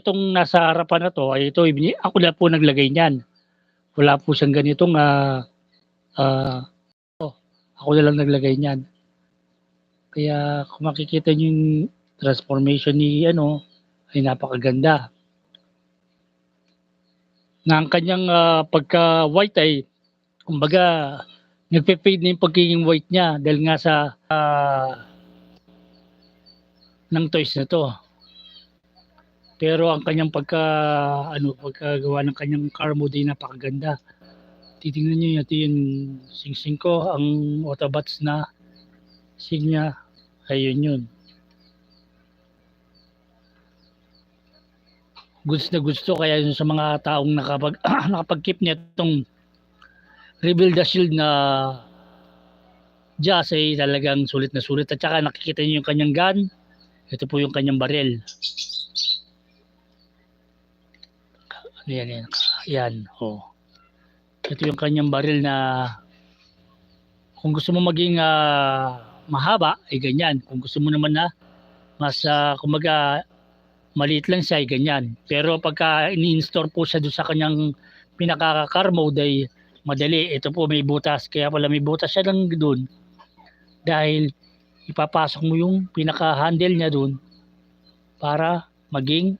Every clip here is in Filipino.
itong nasa harapan na 'to ay ito ako na po naglagay niyan. Wala po siyang ganitong, ako na lang naglagay niyan. Kaya kung makikita niyo yung transformation ni ano, ay napakaganda. Na ang kanyang, pagka-white ay kumbaga nagfe-fade na yung pagiging white niya dahil nga sa, ng toys na 'to. Pero ang kanyang pagkagawa ng kanyang car mode ay napakaganda. Titingnan niyo ito yung singsing ko, ang Autobots na sig niya, ayun yun. Goods na gusto kaya yun sa mga taong nakapag-keep nitong Reveal the Shield na Jazz ay talagang sulit na sulit. At saka nakikita niyo yung kanyang gun. Ito po yung kanyang baril. Ano yan? Yan. Oh. Ito yung kanyang baril na kung gusto mo maging mahaba, ay ganyan. Kung gusto mo naman na mas kumbaga maliit lang siya, ay ganyan. Pero pagka ini-install po siya doon sa kanyang pinaka-car mode ay madali. Ito po may butas. Kaya pala may butas siya lang doon. Dahil ipapasok mo yung pinaka-handle niya doon para maging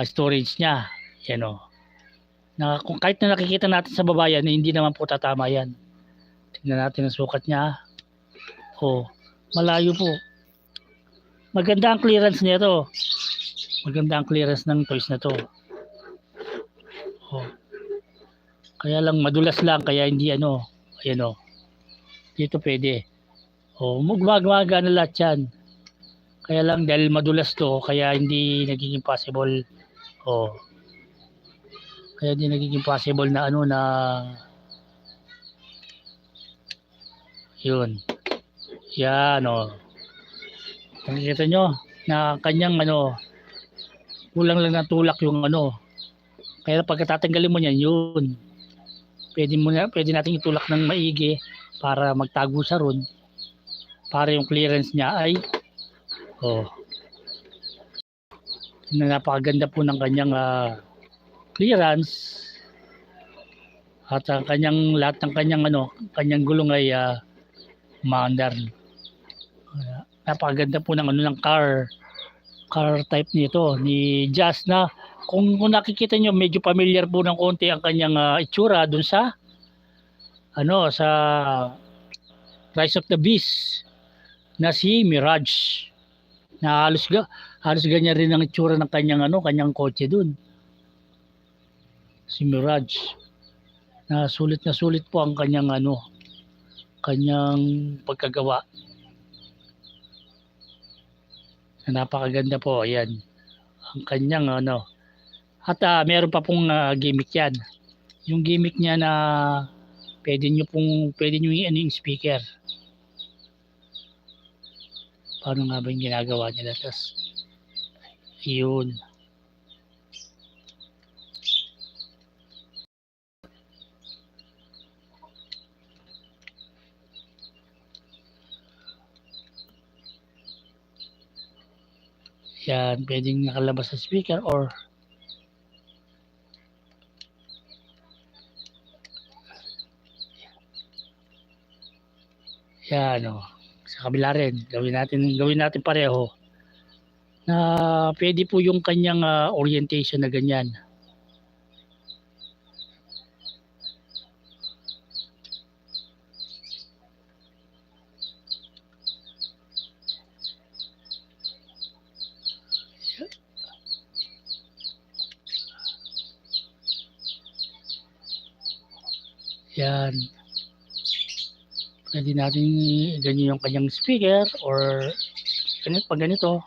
storage niya. Yan o. Kung kahit na nakikita natin sa baba yan, hindi naman po tatama yan. Tingnan natin ang sukat niya. O, malayo po. Maganda ang clearance nito. Maganda ang clearance ng toys na to. O. Kaya lang madulas lang, kaya hindi ano. Ayan o. Dito pwede. O, magmaga na lahat yan. Kaya lang dahil madulas to, kaya hindi nagiging possible. O. Kaya hindi nagiging possible na ano na yun. Yan o. Nakikita nyo na kanyang ano, kulang lang ng tulak yung ano. Kaya pagkatatanggalin mo niyan, yun. Pwede natin itulak ng maigi para magtago sa ron. Para yung clearance niya ay napakaganda po ng kanyang clearance. At ang kanyang lahat ng kanyang gulong ay maandar. Napakaganda po ng car type nito ni Jazz na kung nakikita nyo medyo familiar po ng konti ang kanyang itsura dun sa sa Rise of the Beast na si Mirage na halos ganyan rin ang itsura ng kanyang kotse dun, si Mirage na sulit po ang kanyang pagkagawa. Napakaganda po, ayan. Ang kanyang at meron pa pong gimmick yan. Yung gimmick niya na pwede nyo yung speaker. Paano nga ba yung ginagawa nila? Tapos, yun. Yan, pwedeng nakalabas sa speaker or yan sa kabila rin. Gawin natin pareho. Na pwede po yung kanyang orientation na ganyan. Yan. Pwede natin ganyan yung kanyang speaker or ganito.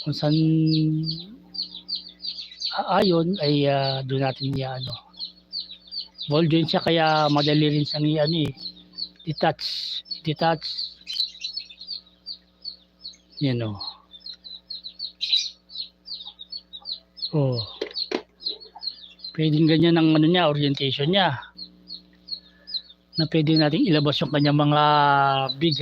Kung saan ayon ay doon natin ball joint siya kaya madali rin siyang detach. Yan pwedeng ganyan ang orientation niya na pwede nating ilabas yung kanyang mga big